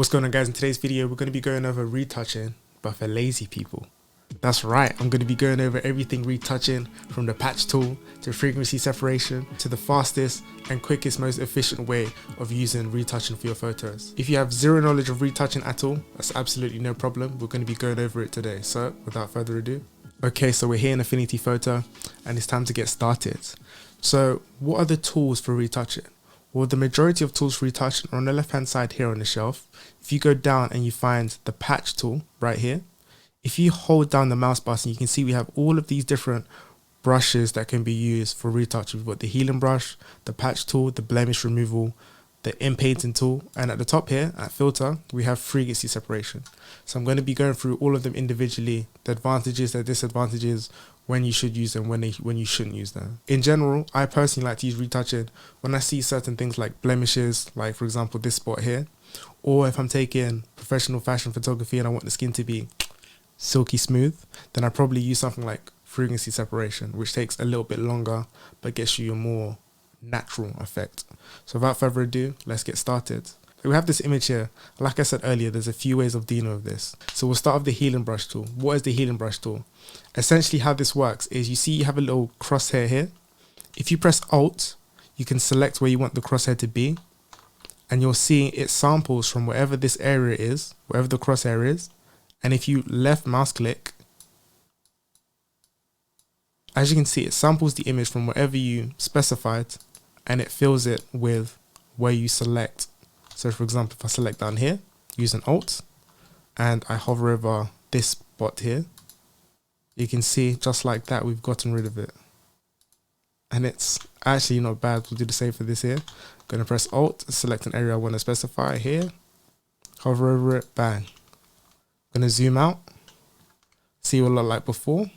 What's going on, guys? In today's video we're going to be going over retouching, but for lazy people. That's right, I'm going to be going over everything retouching, from the patch tool to frequency separation to the fastest and quickest, most efficient way of using retouching for your photos. If you have zero knowledge of retouching at all, that's absolutely no problem. We're going to be going over it today. So without further ado, okay, so we're here in Affinity Photo and it's time to get started. So what are the tools for retouching? Well, the majority of tools for retouching are on the left hand side here on the shelf. If you go down and you find the patch tool right here, if you hold down the mouse button, you can see we have all of these different brushes that can be used for retouching. We've got the healing brush, the patch tool, the blemish removal, the inpainting tool, and at the top here at filter we have frequency separation. So I'm going to be going through all of them individually, the advantages, the disadvantages, when you should use them, when you shouldn't use them. In general, I personally like to use retouching when I see certain things like blemishes, like for example this spot here, or if I'm taking professional fashion photography and I want the skin to be silky smooth, then I probably use something like frequency separation, which takes a little bit longer but gets you a more natural effect. So without further ado, let's get started. We have this image here. Like I said earlier, there's a few ways of dealing with this. So we'll start with the healing brush tool. What is the healing brush tool? Essentially how this works is, you see you have a little crosshair here. If you press Alt, you can select where you want the crosshair to be, and you'll see it samples from wherever this area is, wherever the crosshair is. And if you left mouse click, as you can see, it samples the image from wherever you specified and it fills it with where you select. So for example, if I select down here, use an Alt, and I hover over this spot here, you can see just like that, we've gotten rid of it. And it's actually not bad. We'll do the same for this here. I'm going to press Alt, select an area I want to specify here, hover over it, bang. I'm going to zoom out, see what it looked like before,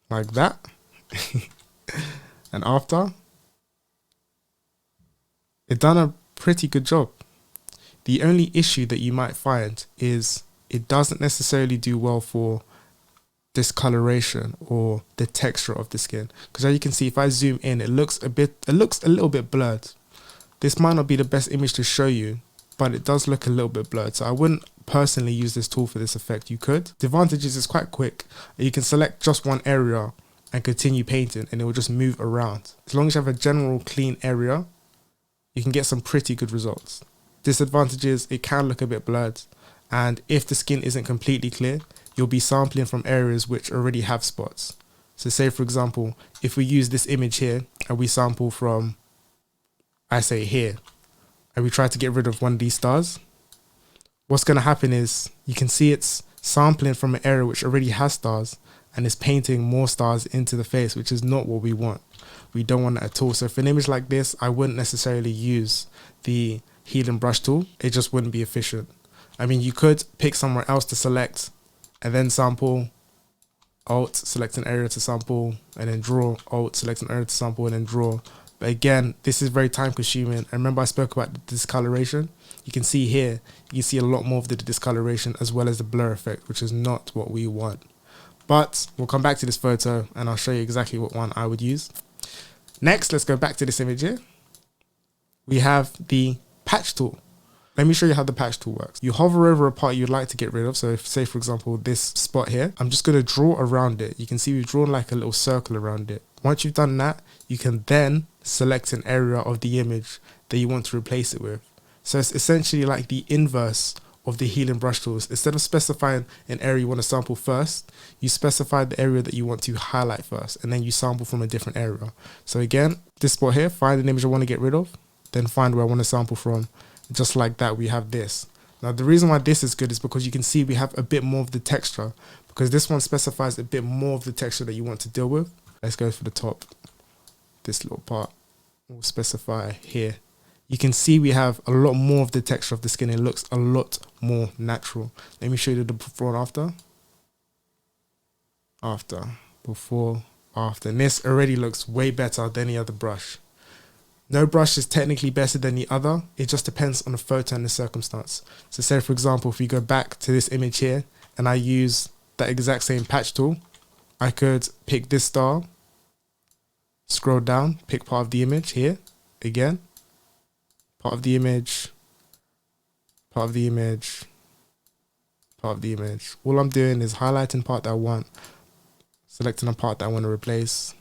like that, and after. It done a pretty good job. The only issue that you might find is it doesn't necessarily do well for discoloration or the texture of the skin, because as you can see, if I zoom in, it looks a little bit blurred. This might not be the best image to show you, but it does look a little bit blurred. So I wouldn't personally use this tool for this effect. You could. The advantage is it's quite quick. You can select just one area and continue painting and it will just move around. As long as you have a general clean area, you can get some pretty good results. Disadvantages, it can look a bit blurred, and if the skin isn't completely clear, you'll be sampling from areas which already have spots. So say for example, if we use this image here and we sample from, I say here, and we try to get rid of one of these stars, what's going to happen is you can see it's sampling from an area which already has stars and is painting more stars into the face, which is not what we want. We don't want that at all. So for an image like this, I wouldn't necessarily use the healing brush tool. It just wouldn't be efficient. I mean, you could pick somewhere else to select and then sample, Alt, select an area to sample, and then draw, Alt, select an area to sample, and then draw. But again, this is very time consuming. And remember I spoke about the discoloration. You can see here, you can see a lot more of the discoloration as well as the blur effect, which is not what we want. But we'll come back to this photo and I'll show you exactly what one I would use. Next, let's go back to this image here. We have the patch tool. Let me show you how the patch tool works. You hover over a part you'd like to get rid of. So if, say for example, this spot here, I'm just going to draw around it. You can see we've drawn like a little circle around it. Once you've done that, you can then select an area of the image that you want to replace it with. So it's essentially like the inverse of the healing brush tools. Instead of specifying an area you want to sample first, you specify the area that you want to highlight first, and then you sample from a different area. So again, this spot here, find an image I want to get rid of, then find where I want to sample from. Just like that, we have this. Now the reason why this is good is because you can see we have a bit more of the texture, because this one specifies a bit more of the texture that you want to deal with. Let's go for the top. This little part we'll specify here. You can see we have a lot more of the texture of the skin. It looks a lot more natural. Let me show you the before and after. After, before, after. And this already looks way better than any other brush. No brush is technically better than the other. It just depends on the photo and the circumstance. So say for example, if we go back to this image here and I use that exact same patch tool, I could pick this star, scroll down, pick part of the image here, again, part of the image, part of the image, part of the image. All I'm doing is highlighting part that I want, selecting a part that I want to replace.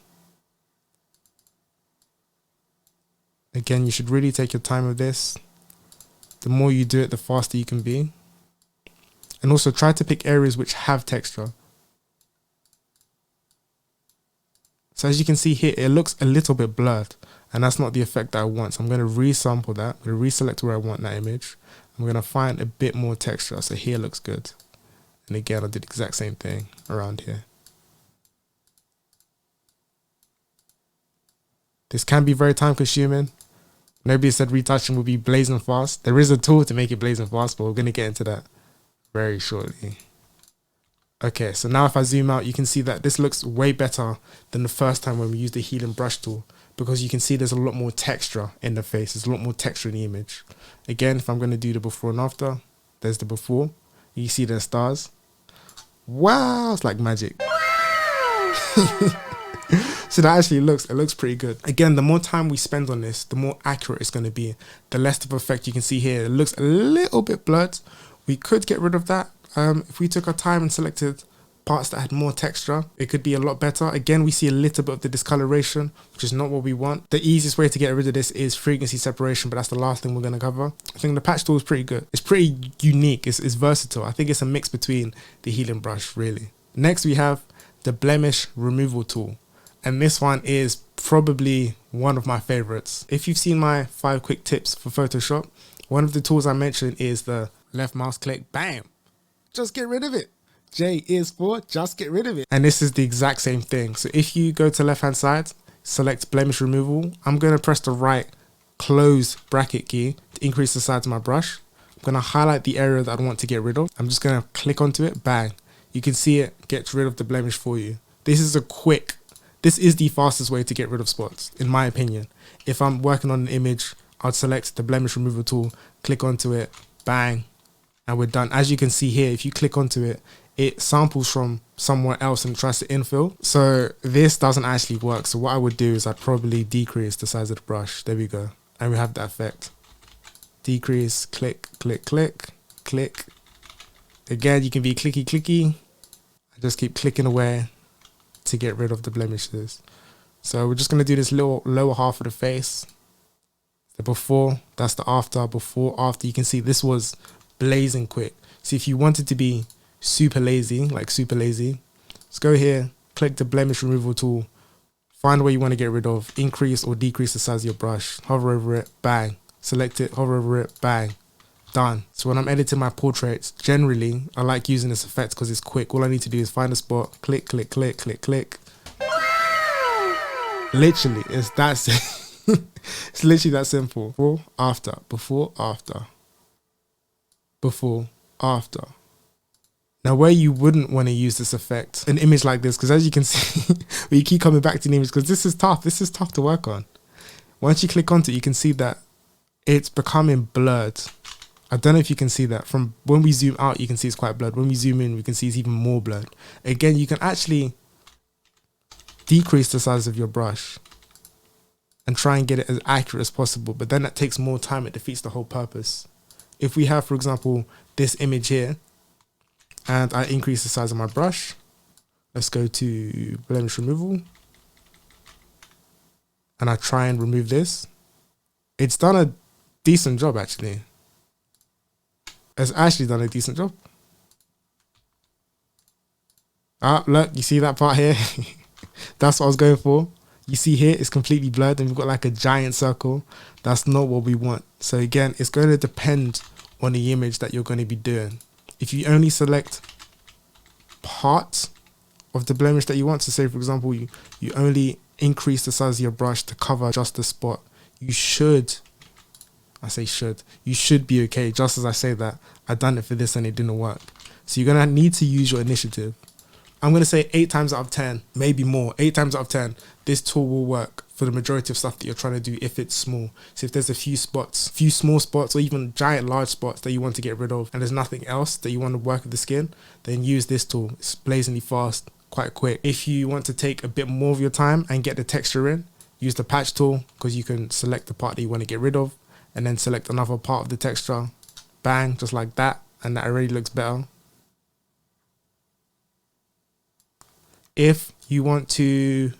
Again, you should really take your time with this. The more you do it, the faster you can be. And also try to pick areas which have texture. So as you can see here, it looks a little bit blurred, and that's not the effect that I want. So I'm going to resample that. I'm going to reselect where I want that image. I'm going to find a bit more texture. So here looks good. And again, I did the exact same thing around here. This can be very time consuming. Nobody said retouching will be blazing fast. There is a tool to make it blazing fast, but we're going to get into that very shortly. Okay, so now if I zoom out, you can see that this looks way better than the first time when we used the healing brush tool, because you can see there's a lot more texture in the face. There's a lot more texture in the image. Again, if I'm going to do the before and after, there's the before. You see the stars. Wow, it's like magic. So that actually looks pretty good. Again, the more time we spend on this, the more accurate it's going to be. The less of effect you can see here. It looks a little bit blurred. We could get rid of that. If we took our time and selected parts that had more texture, it could be a lot better. Again, we see a little bit of the discoloration, which is not what we want. The easiest way to get rid of this is frequency separation, but that's the last thing we're going to cover. I think the patch tool is pretty good. It's pretty unique. It's versatile. I think it's a mix between the healing brush, really. Next, we have the Blemish Removal Tool. And this one is probably one of my favorites. If you've seen my 5 quick tips for Photoshop, one of the tools I mentioned is the left mouse click, bam, just get rid of it. J is for just get rid of it. And this is the exact same thing. So if you go to left hand side, select blemish removal, I'm going to press the right close bracket key to increase the size of my brush. I'm going to highlight the area that I want to get rid of. I'm just going to click onto it, bang. You can see it gets rid of the blemish for you. This is the fastest way to get rid of spots, in my opinion. If I'm working on an image, I'd select the blemish removal tool, click onto it, bang, and we're done. As you can see here, if you click onto it, it samples from somewhere else and tries to infill. So this doesn't actually work. So what I would do is I'd probably decrease the size of the brush. There we go. And we have that effect. Decrease, click, click, click, click. Again, you can be clicky, clicky. I just keep clicking away to get rid of the blemishes. So we're just going to do this little lower half of the face. The before, that's the after, before, after. You can see this was blazing quick. So if you wanted to be super lazy, let's go here, click the blemish removal tool, find where you want to get rid of, increase or decrease the size of your brush, hover over it, bang, select it, hover over it, bang, done. So when I'm editing my portraits, generally I like using this effect because it's quick. All I need to do is find a spot, click, click, click, click, click. Literally, it's that it's literally that simple. Before, after, before, after, before, after. Now, where you wouldn't want to use this effect, an image like this, because as you can see, we keep coming back to the image because this is tough. This is tough to work on. Once you click onto it, you can see that it's becoming blurred. I don't know if you can see that. From when we zoom out, you can see it's quite blurred. When we zoom in, we can see it's even more blurred. Again, you can actually decrease the size of your brush and try and get it as accurate as possible, but then that takes more time. It defeats the whole purpose. If we have, for example, this image here, and I increase the size of my brush, let's go to blemish removal, and I try and remove this. It's done a decent job, actually. It's actually done a decent job. Ah, look, you see that part here? That's what I was going for. You see here, it's completely blurred and we've got like a giant circle. That's not what we want. So again, it's going to depend on the image that you're going to be doing. If you only select parts of the blemish that you want, to say, for example, you only increase the size of your brush to cover just the spot, you should be okay. Just as I say that, I done it for this and it didn't work. So you're going to need to use your initiative. I'm going to say 8 times out of 10, maybe more, 8 times out of 10, this tool will work for the majority of stuff that you're trying to do if it's small. So if there's a few small spots or even giant large spots that you want to get rid of and there's nothing else that you want to work with the skin, then use this tool. It's blazingly fast, quite quick. If you want to take a bit more of your time and get the texture in, use the patch tool because you can select the part that you want to get rid of and then select another part of the texture, bang, just like that, and that already looks better. If you want to,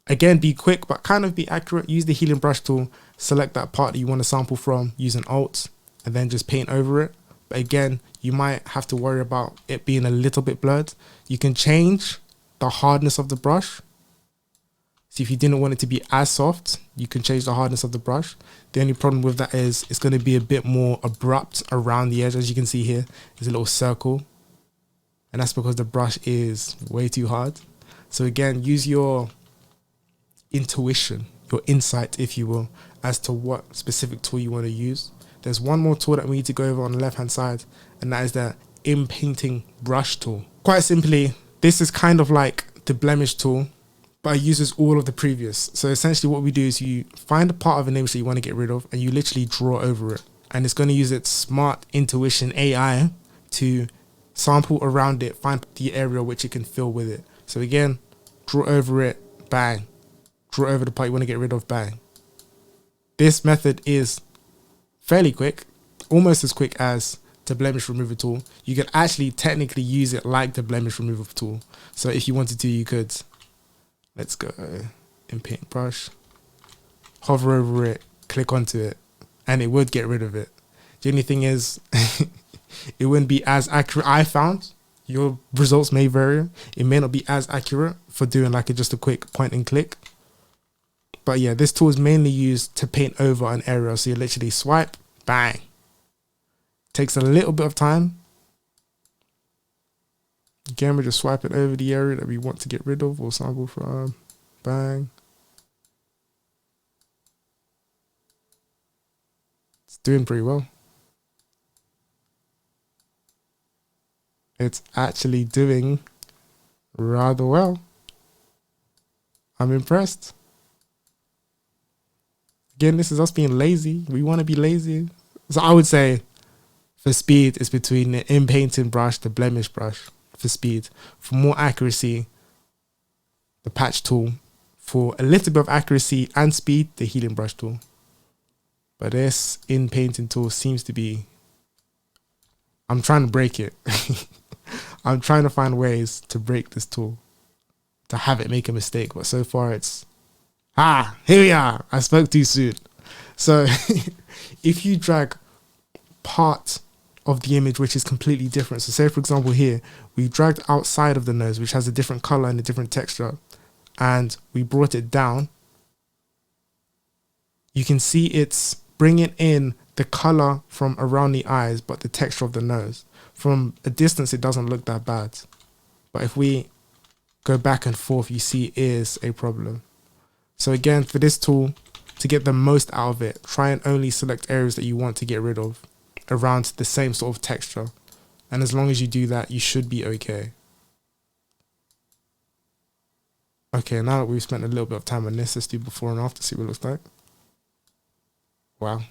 again, be quick but kind of be accurate, use the healing brush tool, select that part that you want to sample from, use an alt, and then just paint over it. But again, you might have to worry about it being a little bit blurred. You can change the hardness of the brush. So if you didn't want it to be as soft, you can change the hardness of the brush. The only problem with that is it's going to be a bit more abrupt around the edge. As you can see here, there's a little circle. And that's because the brush is way too hard. So again, use your intuition, your insight, if you will, as to what specific tool you want to use. There's one more tool that we need to go over on the left hand side, and that is the Inpainting Brush Tool. Quite simply, this is kind of like the Blemish tool, but it uses all of the previous. So essentially what we do is you find a part of an image that you want to get rid of, and you literally draw over it. And it's going to use its smart intuition AI to sample around it, find the area which it can fill with it. So again, draw over it, bang. Draw over the part you want to get rid of, bang. This method is fairly quick, almost as quick as the Blemish Removal Tool. You can actually technically use it like the Blemish Removal Tool. So if you wanted to, you could, let's go, Inpainting Brush, hover over it, click onto it, and it would get rid of it. The only thing is, it wouldn't be as accurate. I found your results may vary. It may not be as accurate for doing like just a quick point and click. But yeah, this tool is mainly used to paint over an area. So you literally swipe, bang. Takes a little bit of time. Again, we just swipe it over the area that we want to get rid of or sample from, bang. It's doing pretty well. It's actually doing rather well. I'm impressed. Again, this is us being lazy. We want to be lazy. So I would say for speed, it's between the Inpainting brush, the Blemish brush for speed. For more accuracy, the patch tool. For a little bit of accuracy and speed, the healing brush tool. But this Inpainting tool seems to be, I'm trying to break it. I'm trying to find ways to break this tool, to have it make a mistake. But so far it's, here we are. I spoke too soon. So if you drag part of the image which is completely different. So say for example here, we dragged outside of the nose, which has a different color and a different texture, and we brought it down. You can see it's bringing in the color from around the eyes, but the texture of the nose. From a distance, it doesn't look that bad. But if we go back and forth, you see it is a problem. So again, for this tool, to get the most out of it, try and only select areas that you want to get rid of around the same sort of texture. And as long as you do that, you should be okay. Okay, now that we've spent a little bit of time on this, let's do before and after, see what it looks like. Wow.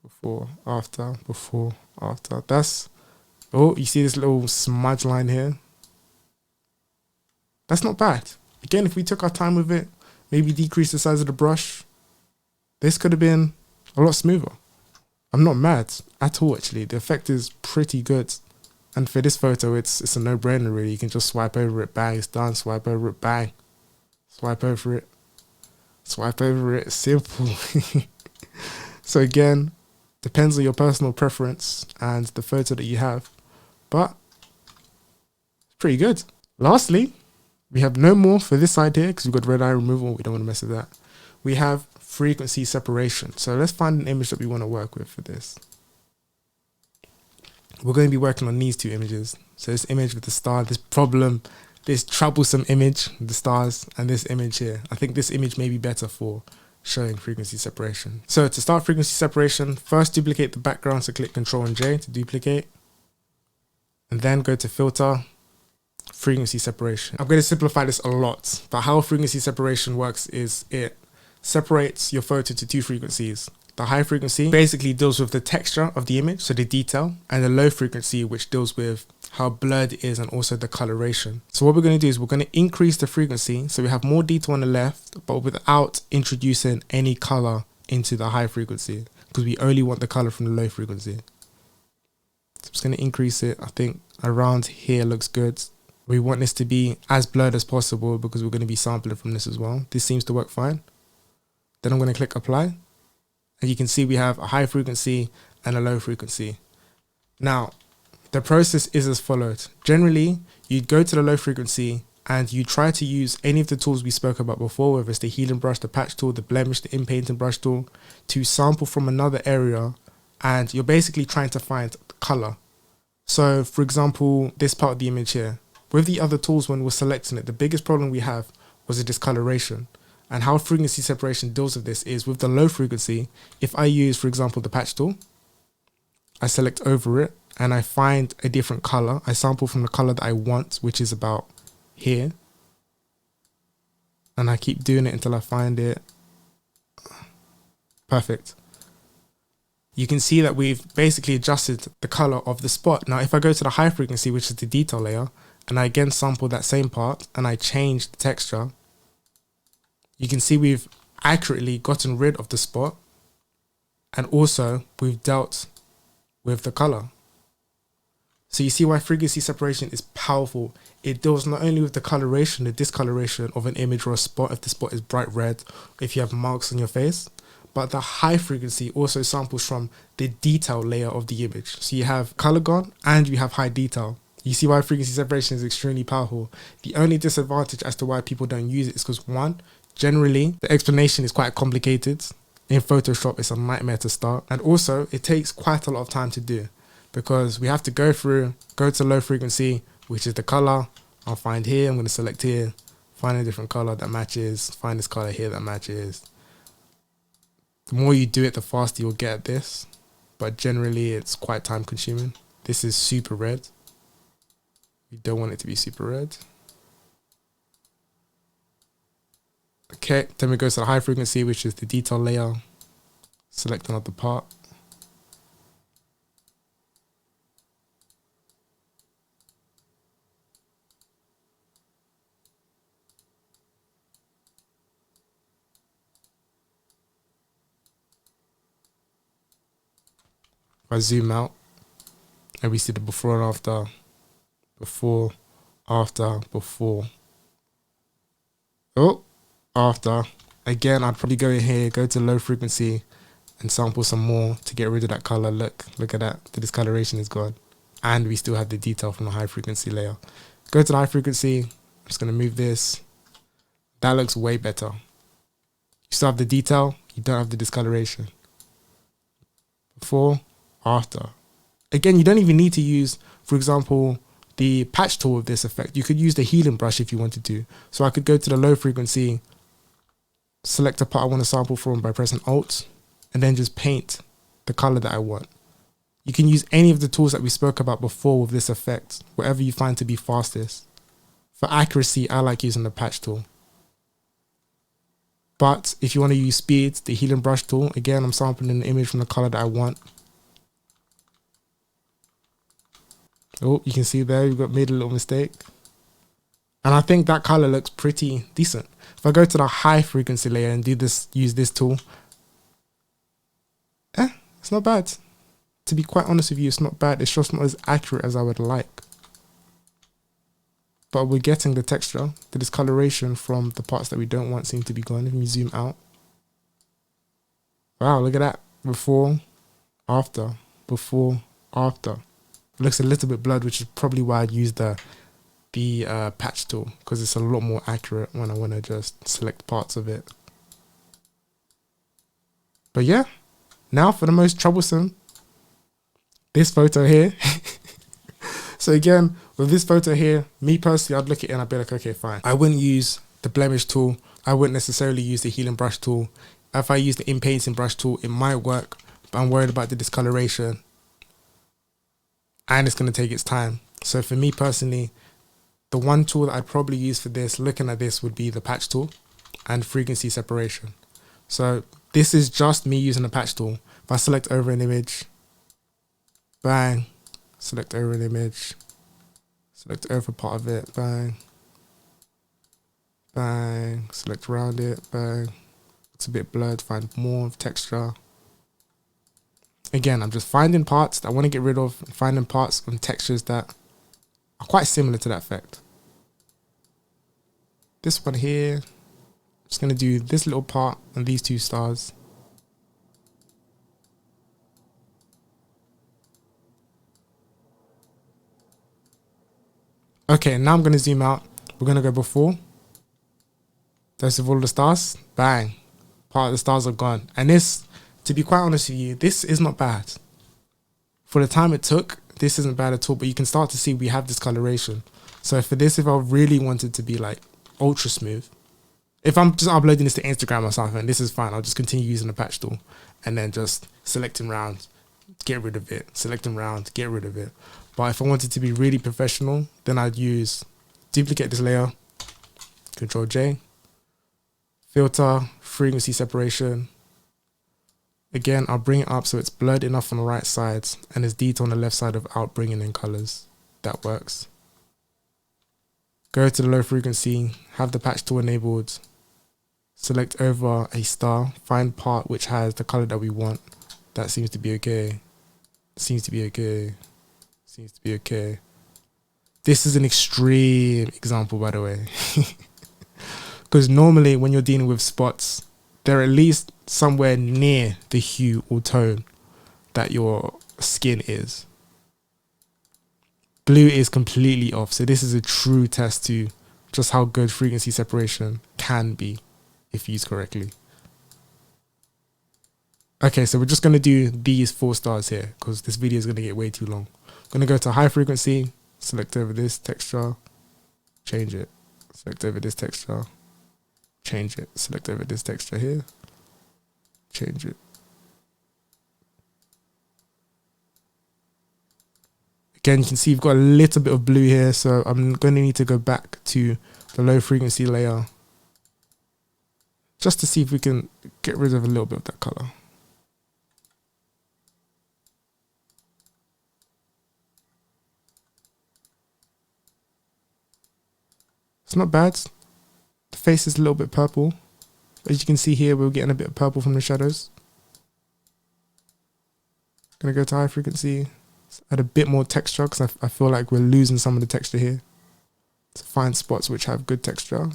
Before, after, before, after. That's, oh, you see this little smudge line here? That's not bad. Again, if we took our time with it, maybe decrease the size of the brush, this could have been a lot smoother. I'm not mad at all, actually. The effect is pretty good. And for this photo, it's a no-brainer, really. You can just swipe over it, bang, it's done. Swipe over it, bang. Swipe over it. Swipe over it, simple. So again, depends on your personal preference and the photo that you have. But it's pretty good. Lastly, we have no more for this side here because we've got red eye removal. We don't want to mess with that. We have frequency separation. So let's find an image that we want to work with for this. We're going to be working on these two images. So this image with the star, this problem, this troublesome image, the stars, and this image here. I think this image may be better for showing frequency separation. So to start frequency separation, first duplicate the background. So click Ctrl and J to duplicate. And then go to Filter, Frequency Separation. I'm going to simplify this a lot, but how frequency separation works is it separates your photo to two frequencies. The high frequency basically deals with the texture of the image, so the detail, and the low frequency, which deals with how blurred it is and also the coloration. So what we're going to do is we're going to increase the frequency so we have more detail on the left, but without introducing any color into the high frequency because we only want the color from the low frequency. So I'm just going to increase it. I think around here looks good. We want this to be as blurred as possible because we're going to be sampling from this as well. This seems to work fine. Then I'm going to click apply. And you can see we have a high frequency and a low frequency. Now, the process is as follows. Generally, you'd go to the low frequency and you try to use any of the tools we spoke about before, whether it's the healing brush, the patch tool, the blemish, the inpainting brush tool, to sample from another area, and you're basically trying to find color. So for example, this part of the image here, with the other tools when we're selecting it, the biggest problem we have was the discoloration. And how frequency separation deals with this is with the low frequency, if I use, for example, the patch tool, I select over it and I find a different color. I sample from the color that I want, which is about here. And I keep doing it until I find it. Perfect. You can see that we've basically adjusted the color of the spot. Now, if I go to the high frequency, which is the detail layer, and I again sample that same part and I change the texture, you can see we've accurately gotten rid of the spot, and also we've dealt with the color. So you see why frequency separation is powerful. It deals not only with the coloration, the discoloration of an image or a spot, if the spot is bright red, if you have marks on your face, but the high frequency also samples from the detail layer of the image. So you have color gone and you have high detail. You see why frequency separation is extremely powerful. The only disadvantage as to why people don't use it is because, one, generally the explanation is quite complicated. In Photoshop, it's a nightmare to start. And also it takes quite a lot of time to do because we have to go to low frequency, which is the color. I'll find here, I'm going to select here, find a different color that matches, find this color here that matches. The more you do it, the faster you'll get at this, but generally it's quite time consuming. This is super red. We don't want it to be super red. Okay, then we go to the high frequency, which is the detail layer. Select another part. If I zoom out and we see the before and after, before, after, before. Oh, after. Again, I'd probably go in here, go to low frequency and sample some more to get rid of that color. Look at that. The discoloration is gone. And we still have the detail from the high frequency layer. Go to the high frequency. I'm just going to move this. That looks way better. You still have the detail. You don't have the discoloration. Before, after. Again, you don't even need to use, for example, the patch tool with this effect. You could use the healing brush if you wanted to. So I could go to the low frequency, select a part I want to sample from by pressing Alt, and then just paint the color that I want. You can use any of the tools that we spoke about before with this effect, whatever you find to be fastest. For accuracy, I like using the patch tool. But if you want to use speed, the healing brush tool, again, I'm sampling the image from the color that I want. Oh, you can see there, we've made a little mistake. And I think that color looks pretty decent. If I go to the high frequency layer and use this tool, it's not bad. To be quite honest with you, it's not bad. It's just not as accurate as I would like. But we're getting the texture, the discoloration from the parts that we don't want seem to be gone. If we zoom out. Wow, look at that. Before, after, before, after. It looks a little bit blurred, which is probably why I'd use the patch tool, because it's a lot more accurate when I want to just select parts of it. But yeah, now for the most troublesome, this photo here. So again, with this photo here, me personally, I'd look at it and I'd be like, okay, fine. I wouldn't use the blemish tool. I wouldn't necessarily use the healing brush tool. If I use the inpainting brush tool, it might work, but I'm worried about the discoloration and it's going to take its time. So for me personally, the one tool that I'd probably use for this, looking at this, would be the patch tool and frequency separation. So this is just me using the patch tool. If I select over an image, bang, select over an image, select over part of it, bang, bang, select around it, bang. looks a bit blurred, find more texture. Again, I'm just finding parts that I want to get rid of, and finding parts and textures that are quite similar to that effect. This one here, I'm just going to do this little part and these two stars. Okay, now I'm going to zoom out. We're going to go before. There's all the stars. Bang. Part of the stars are gone. And this, to be quite honest with you, this is not bad. For the time it took, this isn't bad at all. But you can start to see we have discoloration. So for this, if I really wanted to be like ultra smooth, if I'm just uploading this to Instagram or something, this is fine. I'll just continue using the patch tool and then just selecting round, get rid of it. Selecting round, get rid of it. But if I wanted to be really professional, then I'd use duplicate this layer, Control J, filter, frequency separation. Again, I'll bring it up so it's blurred enough on the right sides and it's detail on the left side without bringing in colors. That works. Go to the low frequency, have the patch tool enabled, select over a star, find part which has the color that we want. That seems to be okay. Seems to be okay. Seems to be okay. This is an extreme example, by the way. Because normally when you're dealing with spots, they're at least somewhere near the hue or tone that your skin is. Blue is completely off. So this is a true test to just how good frequency separation can be if used correctly. Okay, so we're just going to do these 4 stars here because this video is going to get way too long. I'm going to go to high frequency, select over this texture, change it. Select over this texture, change it. Select over this texture here, change it. Again, you can see you've got a little bit of blue here, so I'm going to need to go back to the low frequency layer just to see if we can get rid of a little bit of that color. It's not bad. The face is a little bit purple. As you can see here, we're getting a bit of purple from the shadows. Gonna go to high frequency, add a bit more texture because I feel like we're losing some of the texture here. To find spots which have good texture.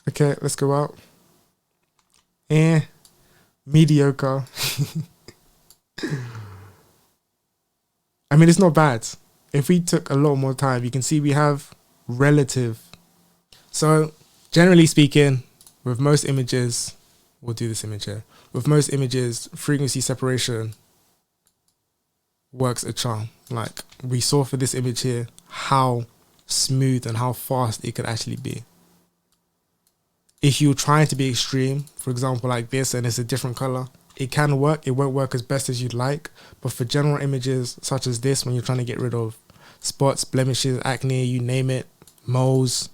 Okay, let's go out. Mediocre. I mean, it's not bad. If we took a lot more time, you can see we have relative. So generally speaking, with most images, we'll do this image here. With most images, frequency separation works a charm. Like we saw for this image here, how smooth and how fast it could actually be. If you're trying to be extreme, for example, like this, and it's a different color, it can work. It won't work as best as you'd like. But for general images such as this, when you're trying to get rid of spots, blemishes, acne, you name it, moles,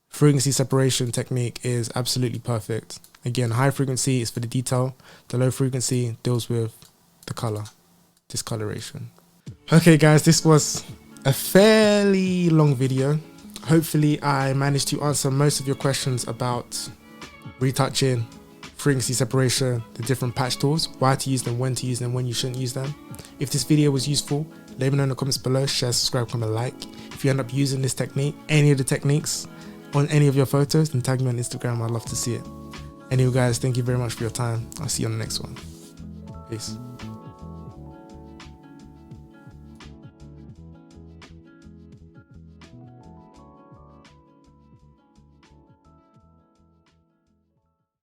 frequency separation technique is absolutely perfect. Again, high frequency is for the detail. The low frequency deals with the color, discoloration. Okay, guys, this was a fairly long video. Hopefully I managed to answer most of your questions about retouching, frequency separation, the different patch tools, why to use them, when to use them, when you shouldn't use them. If this video was useful, let me know in the comments below, share, subscribe, comment, like. If you end up using this technique, any of the techniques on any of your photos, then tag me on Instagram. I'd love to see it. Anyway guys, thank you very much for your time. I'll see you on the next one. Peace.